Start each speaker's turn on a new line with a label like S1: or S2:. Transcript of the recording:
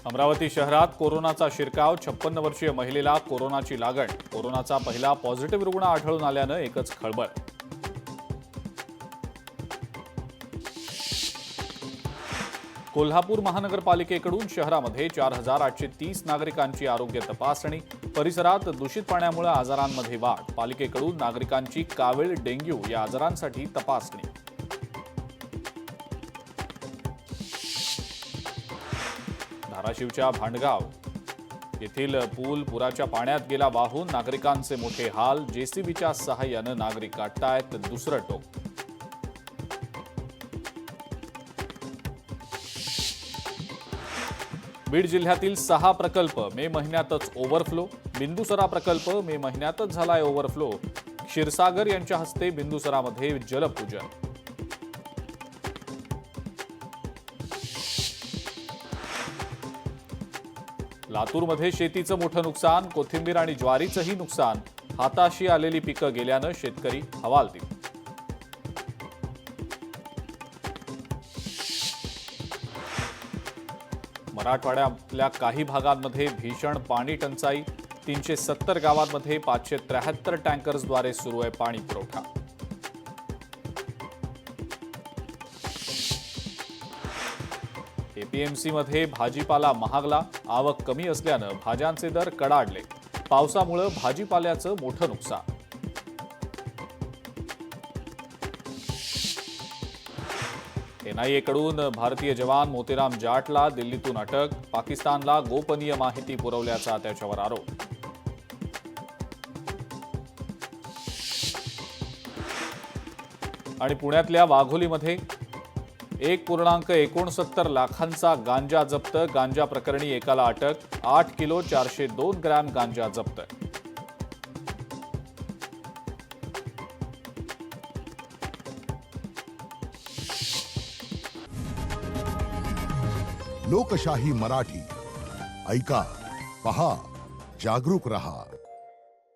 S1: अमरावती शहरात कोरोनाचा शिरकाव 56 वर्षीय महिलेला कोरोनाची लागण कोरोनाचा पहिला पॉझिटिव्ह रुग्ण आढळून आल्यानं एकच खळबळ। कोल्हापूर महानगरपालिकेकडून शहरामध्ये 4830 नागरिकांची आरोग्य तपासणी। परिसरात दूषित पाण्यामुळे आजारांमध्ये वाढ। पालिकेकडून नागरिकांची कावीळ, डेंग्यू या आजारांसाठी तपासणी। धाराशिवच्या भांडगाव येथील पूल पुराच्या पाण्यात गेला वाहून। नागरिकांचे मोठे हाल। जेसीबीच्या सहाय्याने नागरिक काढतायत दुसरं टोक। बीड जिल्ह्यातील 6 प्रकल्प मे महिन्यातच ओव्हरफ्लो। बिंदुसरा प्रकल्प मे महिन्यातच झालाय ओव्हरफ्लो। क्षीरसागर यांच्या हस्ते बिंदुसरामध्ये जलपूजन। लातूरमध्ये शेतीचं मोठं नुकसान। कोथिंबीर आणि ज्वारीचंही नुकसान। हाताशी आलेली पिकं गेल्यानं शेतकरी हवालदिल। मराठवाड्यातल्या काही भागांमध्ये भीषण पाणी टंचाई। 370 गावांमध्ये 573 टँकर्सद्वारे सुरू आहे पाणी पुरवठा। एपीएमसीमध्ये भाजीपाला महागला। आवक कमी असल्यानं भाज्यांचे दर कडाडले। पावसामुळे भाजीपाल्याचं मोठं नुकसान। एनआयएकडून भारतीय जवान मोतीराम जाटला दिल्लीतून अटक। पाकिस्तानला गोपनीय माहिती पुरवल्याचा त्याच्यावर आरोप। आणि पुण्यातल्या वाघोलीमध्ये 1.69 लाखांचा गांजा जप्त। गांजा प्रकरणी एकाला अटक। 8 किलो 402 ग्रॅम गांजा जप्त।
S2: लोकशाही मराठी ऐका, पहा, जागरूक रहा।